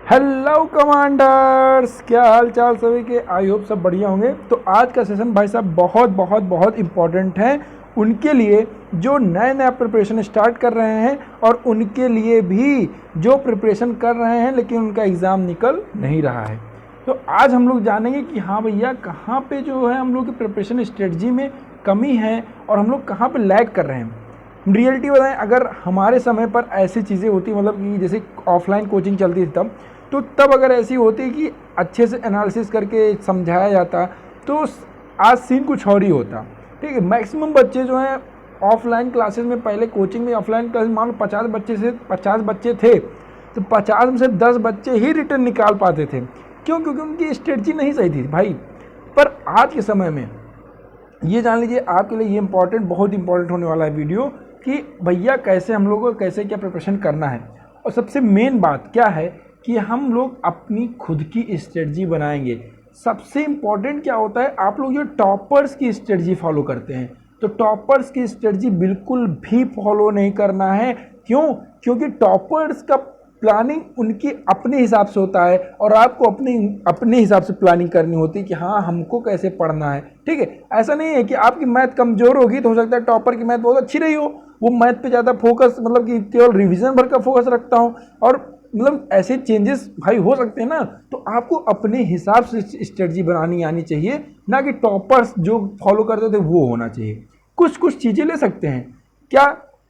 Hello commanders, क्या हाल चाल सभी के। आई होप सब बढ़िया होंगे। तो आज का सेशन भाई साहब बहुत बहुत बहुत इम्पॉर्टेंट है उनके लिए जो नए नया प्रिपरेशन स्टार्ट कर रहे हैं और उनके लिए भी जो प्रिपरेशन कर रहे हैं लेकिन उनका एग्ज़ाम निकल नहीं रहा है। तो आज हम लोग जानेंगे कि हाँ भैया कहाँ पे जो है हम लोग की प्रिपरेशन स्ट्रेटजी में कमी है और हम लोग कहाँ पे लैग कर रहे हैं। रियलिटी बताएं, अगर हमारे समय पर ऐसी चीज़ें होती मतलब कि जैसे ऑफलाइन कोचिंग चलती थी तब अगर ऐसी होती कि अच्छे से एनालिसिस करके समझाया जाता तो आज सीन कुछ और ही होता। ठीक है, मैक्सिमम बच्चे जो हैं ऑफलाइन क्लासेस में, पहले कोचिंग में ऑफलाइन क्लास मान लो 50 बच्चे थे तो 50 में से 10 बच्चे ही रिटर्न निकाल पाते थे। क्यों? क्योंकि उनकी स्ट्रेटजी नहीं सही थी भाई। पर आज के समय में ये जान लीजिए आपके लिए ये इंपॉर्टेंट, बहुत इंपॉर्टेंट होने वाला है वीडियो कि भैया कैसे हम लोगों को कैसे क्या प्रिपरेशन करना है। और सबसे मेन बात क्या है कि हम लोग अपनी खुद की स्ट्रेटजी बनाएंगे। सबसे इम्पॉर्टेंट क्या होता है, आप लोग जो टॉपर्स की स्ट्रेटजी फॉलो करते हैं तो टॉपर्स की स्ट्रेटजी बिल्कुल भी फॉलो नहीं करना है। क्यों? क्योंकि टॉपर्स का प्लानिंग उनकी अपने हिसाब से होता है और आपको अपने हिसाब से प्लानिंग करनी होती है कि हाँ हमको कैसे पढ़ना है। ठीक है, ऐसा नहीं है कि आपकी मैथ कमज़ोर होगी तो हो सकता है टॉपर की मैथ बहुत अच्छी रही हो, वो मैथ पे ज़्यादा फोकस मतलब कि केवल रिवीजन भर का फोकस रखता हूँ और मतलब ऐसे चेंजेस भाई हो सकते हैं ना। तो आपको अपने हिसाब से स्ट्रेटजी बनानी आनी चाहिए, ना कि टॉपर्स जो फॉलो करते थे वो होना चाहिए। कुछ कुछ चीज़ें ले सकते हैं क्या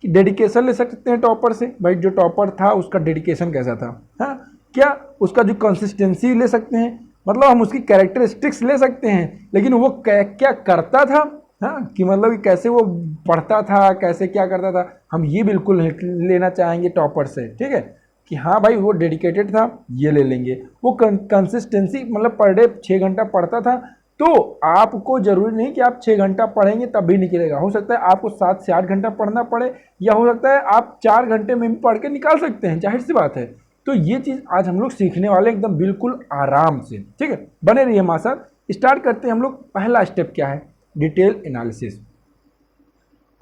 कि डेडिकेशन ले सकते हैं टॉपर से, भाई जो टॉपर था उसका डेडिकेशन कैसा था। हाँ, क्या उसका जो कंसिस्टेंसी ले सकते हैं, मतलब हम उसकी कैरेक्टरिस्टिक्स ले सकते हैं लेकिन वो क्या करता था। हाँ, कि मतलब कि कैसे वो पढ़ता था, कैसे क्या करता था, हम ये बिल्कुल लेना चाहेंगे टॉपर से। ठीक है कि हाँ भाई वो डेडिकेटेड था, ये ले लेंगे। वो कंसिस्टेंसी मतलब पर डे 6 घंटा पढ़ता था तो आपको जरूरी नहीं कि आप 6 घंटा पढ़ेंगे तब भी निकलेगा। हो सकता है आपको 7 से 8 घंटा पढ़ना पड़े या हो सकता है आप 4 घंटे में भी पढ़ के निकाल सकते हैं, जाहिर सी बात है। तो ये चीज़ आज हम लोग सीखने वाले एकदम बिल्कुल आराम से। ठीक है, बने रहिए हमारे साथ। स्टार्ट करते हैं हम लोग। पहला स्टेप क्या है? Detail analysis.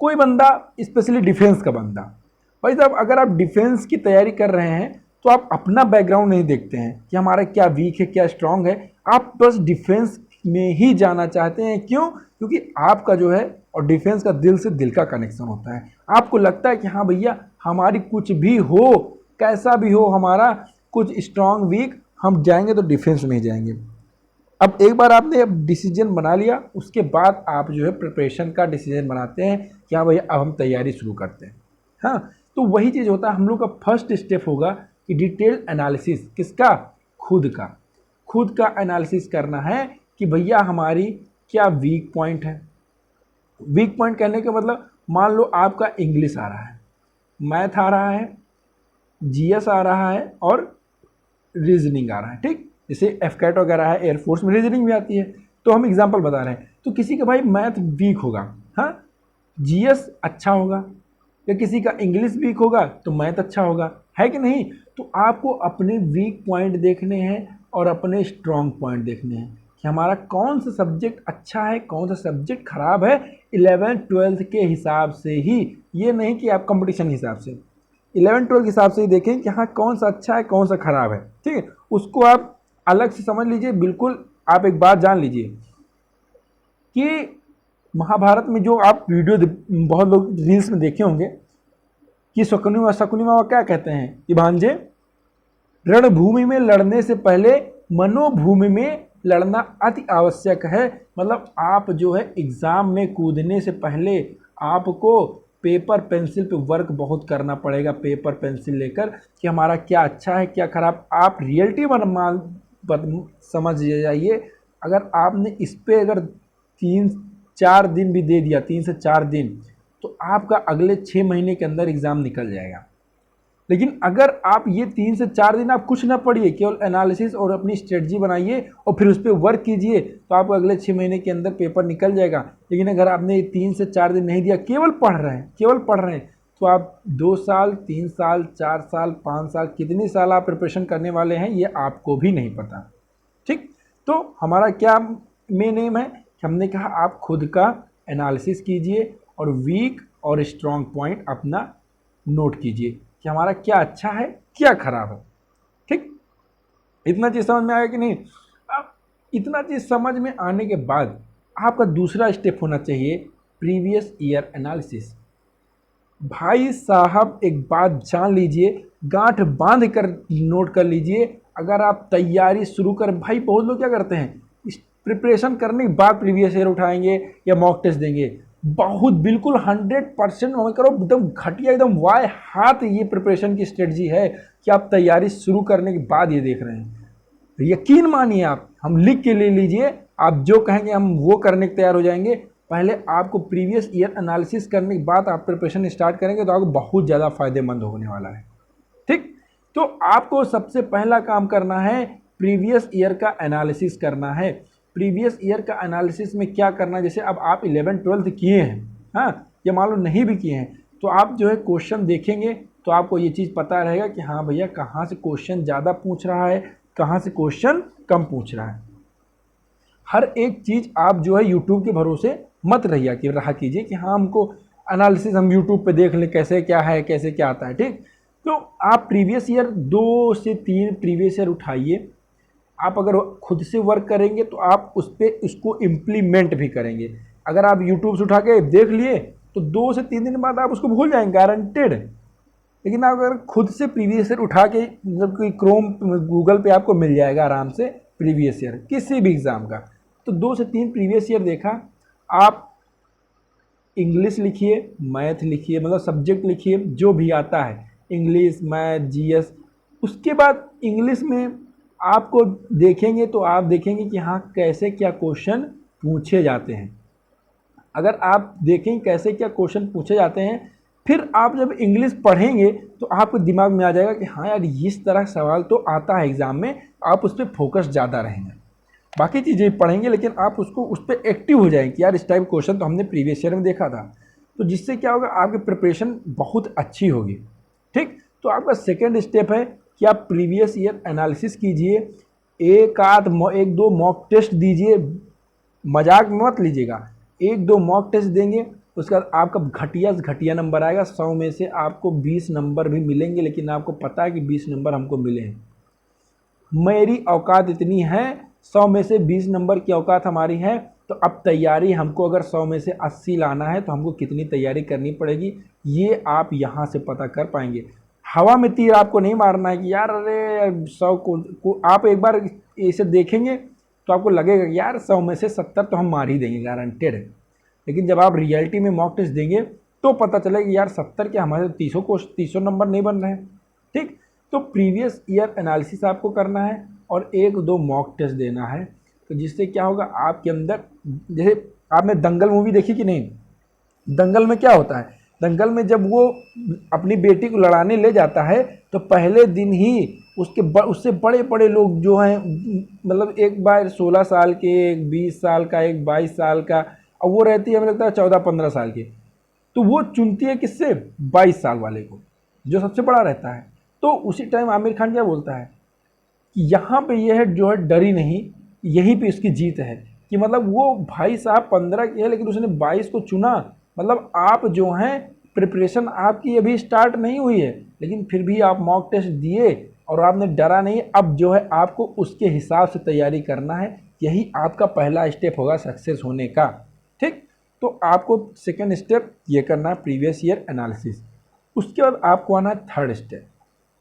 कोई बंदा, स्पेशली डिफेंस का बंदा, भाई साहब अगर आप डिफेंस की तैयारी कर रहे हैं तो आप अपना बैकग्राउंड नहीं देखते हैं कि हमारा क्या वीक है क्या स्ट्रांग है, आप बस डिफेंस में ही जाना चाहते हैं। क्यों? क्योंकि आपका जो है और डिफेंस का दिल से दिल का कनेक्शन होता है। आपको लगता है कि हाँ भैया हमारी कुछ भी हो, कैसा भी हो हमारा, कुछ स्ट्रांग वीक, हम जाएंगे तो डिफेंस में ही जाएंगे। अब एक बार आपने अब डिसीजन बना लिया, उसके बाद आप जो है प्रिपरेशन का डिसीजन बनाते हैं कि हाँ भैया अब हम तैयारी शुरू करते हैं। हाँ, तो वही चीज़ होता है। हम लोग का फर्स्ट स्टेप होगा कि डिटेल एनालिसिस। किसका? खुद का एनालिसिस करना है कि भैया हमारी क्या वीक पॉइंट है। वीक पॉइंट कहने का मतलब मान लो आपका इंग्लिश आ रहा है, मैथ आ रहा है, जीएस आ रहा है और रीजनिंग आ रहा है। ठीक, जैसे एफकेट वगैरह है, एयरफोर्स में रीजनिंग भी आती है। तो हम एग्जांपल बता रहे हैं। तो किसी का भाई मैथ वीक होगा, हाँ, जीएस अच्छा होगा, या किसी का इंग्लिश वीक होगा तो मैथ अच्छा होगा, है कि नहीं। तो आपको अपने वीक पॉइंट देखने हैं और अपने स्ट्रॉन्ग पॉइंट देखने हैं कि हमारा कौन सा सब्जेक्ट अच्छा है, कौन सा सब्जेक्ट खराब है। 11th-12th के हिसाब से ही, ये नहीं कि आप कंपटीशन के हिसाब से, 11th-12th के हिसाब से ही देखें कि हाँ कौन सा अच्छा है कौन सा खराब है। ठीक है, उसको आप अलग से समझ लीजिए। बिल्कुल आप एक बात जान लीजिए कि महाभारत में जो आप वीडियो बहुत लोग रील्स में देखे होंगे कि शकुनी मामा क्या कहते हैं कि भांजे, रणभूमि में लड़ने से पहले मनोभूमि में लड़ना अति आवश्यक है। मतलब आप जो है एग्ज़ाम में कूदने से पहले आपको पेपर पेंसिल पे वर्क बहुत करना पड़ेगा, पेपर पेंसिल लेकर कि हमारा क्या अच्छा है क्या खराब। आप रियलिटी समझ जाइए। अगर आपने इस पे अगर 3-4 दिन भी दे दिया, 3 से 4 दिन, तो आपका अगले 6 महीने के अंदर एग्ज़ाम निकल जाएगा। लेकिन अगर आप ये 3 से 4 दिन आप कुछ ना पढ़िए, केवल एनालिसिस और अपनी स्ट्रेटजी बनाइए और फिर उस पर वर्क कीजिए तो आपको अगले 6 महीने के अंदर पेपर निकल जाएगा। लेकिन अगर आपने 3 से 4 दिन नहीं दिया, केवल पढ़ रहे हैं तो आप 2 साल, 3 साल, 4 साल, 5 साल, कितने साल आप प्रिपरेशन करने वाले हैं ये आपको भी नहीं पता। ठीक, तो हमारा क्या मेन एम है कि हमने कहा आप खुद का एनालिसिस कीजिए और वीक और स्ट्रॉन्ग पॉइंट अपना नोट कीजिए कि हमारा क्या अच्छा है क्या खराब है। ठीक, इतना चीज़ समझ में आया कि नहीं? अब इतना चीज़ समझ में आने के बाद आपका दूसरा स्टेप होना चाहिए प्रीवियस ईयर एनालिसिस। भाई साहब एक बात जान लीजिए, गांठ बांध कर नोट कर लीजिए, अगर आप तैयारी शुरू कर, भाई बहुत लोग क्या करते हैं, इस प्रिपरेशन करने के बाद प्रीवियस ईयर उठाएंगे या मॉक टेस्ट देंगे। बहुत बिल्कुल 100% मत करो, एकदम घटिया, एकदम वाय हाथ ये प्रिपरेशन की स्ट्रेटजी है कि आप तैयारी शुरू करने के बाद ये देख रहे हैं। यकीन मानिए आप, हम लिख के ले लीजिए, आप जो कहेंगे हम वो करने के तैयार हो जाएंगे। पहले आपको प्रीवियस ईयर एनालिसिस करने के बाद आप प्रिपरेशन स्टार्ट करेंगे तो आपको बहुत ज़्यादा फायदेमंद होने वाला है। ठीक, तो आपको सबसे पहला काम करना है प्रीवियस ईयर का एनालिसिस करना है। प्रीवियस ईयर का एनालिसिस में क्या करना है, जैसे अब आप 11th-12th किए हैं, हाँ, या मान लो नहीं भी किए हैं, तो आप जो है क्वेश्चन देखेंगे तो आपको ये चीज़ पता रहेगा कि हाँ भैया कहाँ से क्वेश्चन ज़्यादा पूछ रहा है, कहाँ से क्वेश्चन कम पूछ रहा है। हर एक चीज़ आप जो है यूट्यूब के भरोसे मत रहा कीजिए कि हाँ हमको एनालिसिस हम यूट्यूब पे देख लें कैसे क्या है, कैसे क्या आता है। ठीक, तो आप प्रीवियस ईयर 2 से 3 प्रीवियस ईयर उठाइए। आप अगर खुद से वर्क करेंगे तो आप उस पर उसको इम्प्लीमेंट भी करेंगे। अगर आप यूट्यूब से उठा के देख लिए तो 2 से 3 दिन बाद आप उसको भूल जाएंगे, गारंटेड। लेकिन आप अगर खुद से प्रीवियस ईयर उठा के, मतलब कि क्रोम गूगल पे आपको मिल जाएगा आराम से प्रीवियस ईयर किसी भी एग्ज़ाम का, तो 2 से 3 प्रीवियस ईयर देखा, आप इंग्लिश लिखिए, मैथ लिखिए, मतलब सब्जेक्ट लिखिए जो भी आता है, इंग्लिश, मैथ, जीएस। उसके बाद इंग्लिश में आपको देखेंगे तो आप देखेंगे कि हाँ कैसे क्या क्वेश्चन पूछे जाते हैं। अगर आप देखें कैसे क्या क्वेश्चन पूछे जाते हैं, फिर आप जब इंग्लिश पढ़ेंगे तो आपके दिमाग में आ जाएगा कि हाँ यार इस तरह सवाल तो आता है एग्ज़ाम में, आप उस पर फोकस ज़्यादा रहेंगे। बाकी चीज़ें पढ़ेंगे लेकिन आप उसको उस पर एक्टिव हो जाएंगे कि यार इस टाइप क्वेश्चन तो हमने प्रीवियस ईयर में देखा था, तो जिससे क्या होगा आपकी प्रिपरेशन बहुत अच्छी होगी। ठीक, तो आपका सेकेंड स्टेप है कि आप प्रीवियस ईयर एनालिसिस कीजिए, एक दो मॉक टेस्ट दीजिए, मजाक में मत लीजिएगा। 1-2 मॉक टेस्ट देंगे, उसके बाद आपका घटिया से घटिया नंबर आएगा। 100 में से आपको 20 नंबर भी मिलेंगे, लेकिन आपको पता है कि 20 नंबर हमको मिले हैं, मेरी औकात इतनी है, 100 में से 20 नंबर की औकात हमारी है, तो अब तैयारी हमको अगर 100 में से 80 लाना है तो हमको कितनी तैयारी करनी पड़ेगी, ये आप यहाँ से पता कर पाएंगे। हवा में तीर आपको नहीं मारना है कि यार अरे 100 को आप एक बार इसे देखेंगे तो आपको लगेगा कि यार 100 में से 70 तो हम मार ही देंगे, गारंटेड है। लेकिन जब आप रियलिटी में मॉक टेस्ट देंगे तो पता चलेगा कि यार 70 के हमारे 300 नंबर नहीं बन रहे हैं। ठीक, तो प्रीवियस ईयर एनालिसिस आपको करना है और 1-2 मॉक टेस्ट देना है, तो जिससे क्या होगा आपके अंदर, जैसे आपने दंगल मूवी देखी कि नहीं, दंगल में क्या होता है, दंगल में जब वो अपनी बेटी को लड़ाने ले जाता है तो पहले दिन ही उससे बड़े बड़े लोग जो हैं, मतलब एक बार 16 साल के, एक 20 साल का, एक 22 साल का, और वो रहती है हमें लगता है 14-15 साल की, तो वो चुनती है किससे, 22 साल वाले को जो सबसे बड़ा रहता है। तो उसी टाइम आमिर खान क्या बोलता है कि यहाँ पे यह जो है डरी नहीं, यहीं पे इसकी जीत है, कि मतलब वो भाई साहब 15 की है लेकिन उसने 22 को चुना। मतलब आप जो हैं प्रिपरेशन आपकी अभी स्टार्ट नहीं हुई है, लेकिन फिर भी आप मॉक टेस्ट दिए और आपने डरा नहीं। अब जो है आपको उसके हिसाब से तैयारी करना है, यही आपका पहला स्टेप होगा सक्सेस होने का। ठीक, तो आपको सेकेंड स्टेप ये करना है प्रीवियस ईयर एनालिसिस। उसके बाद आपको आना है थर्ड स्टेप।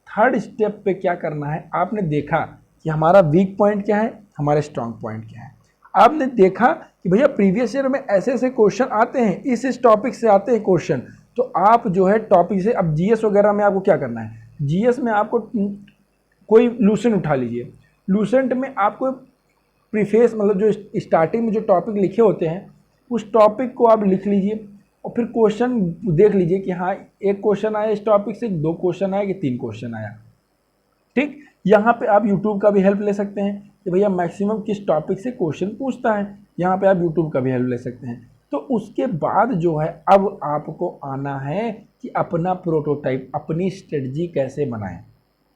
थर्ड स्टेप पे क्या करना है, आपने देखा कि हमारा वीक पॉइंट क्या है, हमारे स्ट्रॉन्ग पॉइंट क्या है। आपने देखा कि भैया प्रीवियस ईयर में ऐसे ऐसे क्वेश्चन आते हैं, इस टॉपिक से आते हैं क्वेश्चन, तो आप जो है टॉपिक से, अब जीएस वगैरह में आपको क्या करना है, जीएस में आपको कोई लूसेंट उठा लीजिए, लूसेंट में आपको प्रीफेस, मतलब जो स्टार्टिंग में जो टॉपिक लिखे होते हैं उस टॉपिक को आप लिख लीजिए और फिर क्वेश्चन देख लीजिए कि हाँ एक क्वेश्चन आया इस टॉपिक से, 2 क्वेश्चन आया कि 3 क्वेश्चन आया। ठीक, यहाँ पे आप यूट्यूब का भी हेल्प ले सकते हैं कि भैया मैक्सिमम किस टॉपिक से क्वेश्चन पूछता है, यहाँ पे आप यूट्यूब का भी हेल्प ले सकते हैं। तो उसके बाद जो है अब आपको आना है कि अपना प्रोटोटाइप, अपनी स्ट्रेटजी कैसे बनाएं,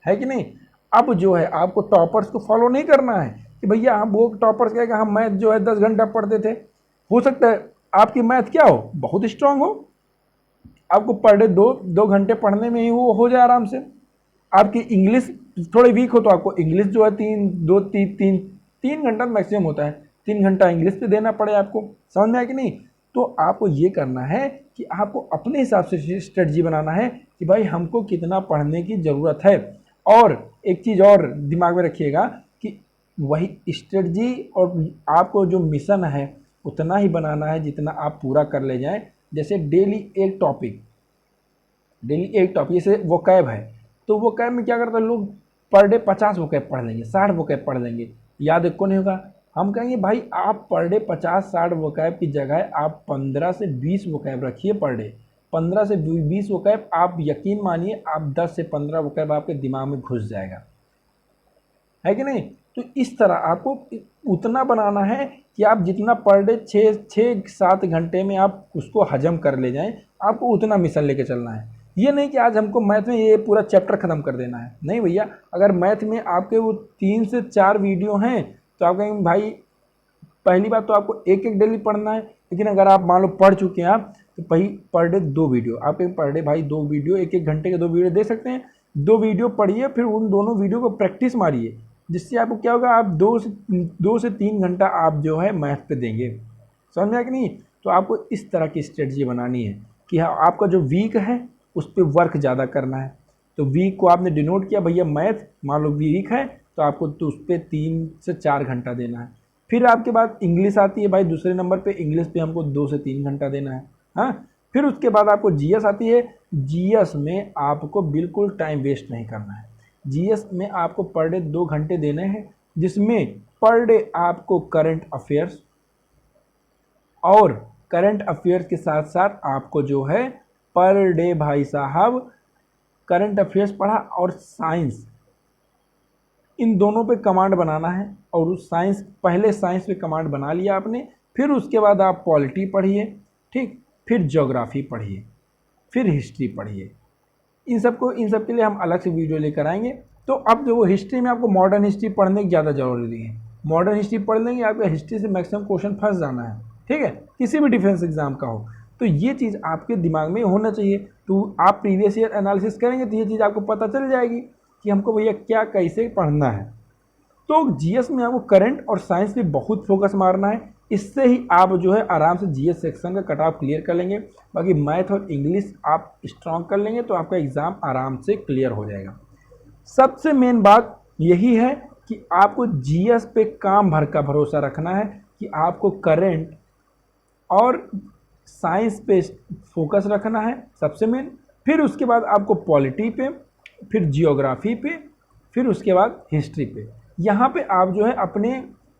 है कि नहीं। अब जो है आपको टॉपर्स को फॉलो नहीं करना है कि भैया हम वो टॉपर्स क्या है कि हम मैथ जो है 10 घंटा पढ़ते थे, हो सकता है आपकी मैथ क्या हो, बहुत स्ट्रांग हो, आपको पर डे 2 घंटे पढ़ने में ही वो हो जाए आराम से। आपकी इंग्लिश थोड़े वीक हो तो आपको इंग्लिश जो है 3 घंटा मैक्सिमम होता है, 3 घंटा इंग्लिश पे देना पड़े आपको। समझ में आया कि नहीं? तो आपको ये करना है कि आपको अपने हिसाब से स्ट्रेटजी बनाना है कि भाई हमको कितना पढ़ने की ज़रूरत है। और एक चीज़ और दिमाग में रखिएगा कि वही स्ट्रेटजी और आपको जो मिशन है उतना ही बनाना है जितना आप पूरा कर ले जाएं। जैसे डेली एक टॉपिक, जैसे वोकैब है, तो वोकैब में क्या करते हैं लोग, पर डे 50 वोकैब पढ़ लेंगे, 60 वोकैब पढ़ लेंगे, याद एक को नहीं होगा। हम कहेंगे भाई आप पर डे 50-60 वोकैब की जगह आप 15 से 20 वोकैब रखिए पर डे। 15 से 20 वोकैब, आप यकीन मानिए आप 10 से 15 वोकैब आपके दिमाग में घुस जाएगा, है कि नहीं? तो इस तरह आपको उतना बनाना है कि आप जितना पर डे 6-7 घंटे में आप उसको हजम कर ले जाएं, आपको उतना मिशन लेके चलना है। ये नहीं कि आज हमको मैथ में ये पूरा चैप्टर ख़त्म कर देना है, नहीं भैया। अगर मैथ में आपके वो 3 से 4 वीडियो हैं तो आप कहेंगे भाई पहली बात तो आपको एक एक डेली पढ़ना है, लेकिन अगर आप मान लो पढ़ चुके हैं आप तो पर डे 2 वीडियो, आप पर डे भाई 2 वीडियो, 1-1 घंटे के 2 वीडियो दे सकते हैं। 2 वीडियो पढ़िए, फिर उन दोनों वीडियो को प्रैक्टिस मारिए, जिससे आपको क्या होगा, आप 2 से 3 घंटा आप जो है मैथ पे देंगे। समझ में आया कि नहीं? तो आपको इस तरह की स्ट्रेटजी बनानी है कि हाँ आपका जो वीक है उस पर वर्क ज़्यादा करना है। तो वीक को आपने डिनोट किया, भैया मैथ मान लो वीक है तो आपको तो उस पर 3 से 4 घंटा देना है। फिर आपके बाद इंग्लिश आती है भाई, दूसरे नंबर पे इंग्लिश पे हमको 2 से 3 घंटा देना है। हाँ, फिर उसके बाद आपको जीएस आती है। जीएस में आपको बिल्कुल टाइम वेस्ट नहीं करना है। जीएस में आपको पर डे 2 घंटे देने हैं, जिसमें पर डे आपको करंट अफेयर्स, और करंट अफेयर्स के साथ साथ आपको जो है पर डे भाई साहब करंट अफेयर्स पढ़ा और साइंस, इन दोनों पे कमांड बनाना है। और उस साइंस, पहले साइंस पे कमांड बना लिया आपने, फिर उसके बाद आप पॉलिटी पढ़िए, ठीक, फिर ज्योग्राफी पढ़िए, फिर हिस्ट्री पढ़िए। इन सब के लिए हम अलग से वीडियो लेकर आएंगे। तो अब जो हिस्ट्री में आपको मॉडर्न हिस्ट्री पढ़ने की ज़्यादा जरूरी है। मॉडर्न हिस्ट्री पढ़ लेंगे, आपका हिस्ट्री से मैक्सिमम क्वेश्चन फंस जाना है, ठीक है, किसी भी डिफेंस एग्जाम का हो। तो ये चीज़ आपके दिमाग में होना चाहिए। तो आप प्रीवियस ईयर एनालिसिस करेंगे तो ये चीज़ आपको पता चल जाएगी कि हमको भैया क्या कैसे पढ़ना है। तो जीएस में आपको करंट और साइंस पे बहुत फोकस मारना है। इससे ही आप जो है आराम से जीएस सेक्शन का कट ऑफ क्लियर कर लेंगे। बाकी मैथ और इंग्लिश आप स्ट्रॉन्ग कर लेंगे तो आपका एग्ज़ाम आराम से क्लियर हो जाएगा। सबसे मेन बात यही है कि आपको जीएस पे काम भर का भरोसा रखना है कि आपको करंट और साइंस पे फोकस रखना है सबसे मेन। फिर उसके बाद आपको पॉलिटी पे, फिर जियोग्राफी पे, फिर उसके बाद हिस्ट्री पे। यहाँ पे आप जो है अपने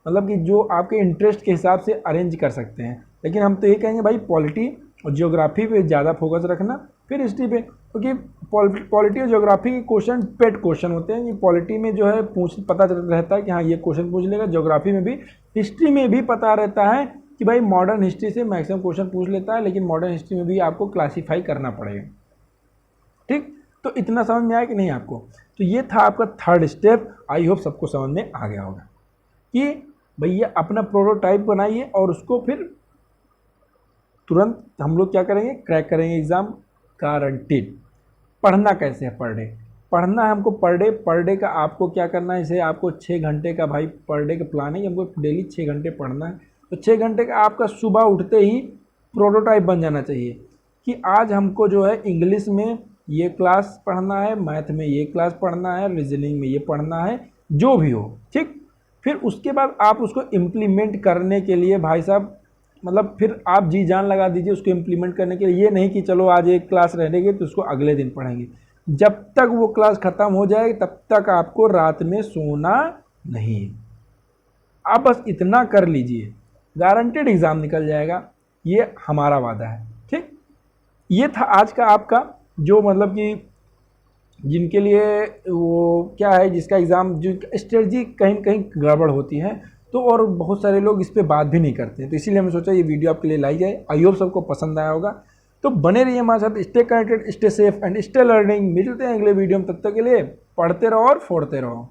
मतलब कि जो आपके इंटरेस्ट के हिसाब से अरेंज कर सकते हैं। लेकिन हम तो ये कहेंगे भाई पॉलिटी और जियोग्राफी पे ज़्यादा फोकस रखना, फिर हिस्ट्री पे, क्योंकि पॉलिटी और जियोग्राफी के क्वेश्चन पेट क्वेश्चन होते हैं। ये पॉलिटी में जो है पता रहता है कि हाँ ये क्वेश्चन पूछ लेगा, जियोग्राफी में भी, हिस्ट्री में भी पता रहता है कि भाई मॉडर्न हिस्ट्री से मैक्सिमम क्वेश्चन पूछ लेता है, लेकिन मॉडर्न हिस्ट्री में भी आपको क्लासीफाई करना पड़ेगा। ठीक, तो इतना समझ में आया कि नहीं आपको? तो ये था आपका थर्ड स्टेप। आई होप सबको समझ में आ गया होगा कि भैया अपना प्रोटोटाइप बनाइए और उसको फिर तुरंत हम लोग क्या करेंगे, क्रैक करेंगे एग्ज़ाम, गारंटीड। पढ़ना कैसे है पर डे? पढ़ना है हमको पर डे का आपको क्या करना है, जैसे आपको 6 घंटे का भाई पर डे का प्लान है कि हमको डेली 6 घंटे पढ़ना है। तो 6 घंटे का आपका सुबह उठते ही प्रोटोटाइप बन जाना चाहिए कि आज हमको जो है इंग्लिश में ये क्लास पढ़ना है, मैथ में ये क्लास पढ़ना है, रीजनिंग में ये पढ़ना है, जो भी हो, ठीक। फिर उसके बाद आप उसको इम्प्लीमेंट करने के लिए भाई साहब मतलब फिर आप जी जान लगा दीजिए उसको इम्प्लीमेंट करने के लिए। ये नहीं कि चलो आज एक क्लास रहेगी तो उसको अगले दिन पढ़ेंगे। जब तक वो क्लास ख़त्म हो जाए तब तक आपको रात में सोना नहीं है। आप बस इतना कर लीजिए, गारंटेड एग्ज़ाम निकल जाएगा, ये हमारा वादा है, ठीक। ये था आज का आपका जो मतलब कि जिनके लिए वो क्या है, जिसका एग्ज़ाम जो स्ट्रेटजी कहीं कहीं गड़बड़ होती है, तो और बहुत सारे लोग इस पे बात भी नहीं करते हैं। तो इसीलिए हमने सोचा ये वीडियो आपके लिए लाई जाए। आई होप सबको पसंद आया होगा। तो बने रहिए हमारे साथ, stay connected, stay safe and stay learning. मिलते हैं अगले वीडियो में, तब तक के लिए पढ़ते रहो और फोड़ते रहो।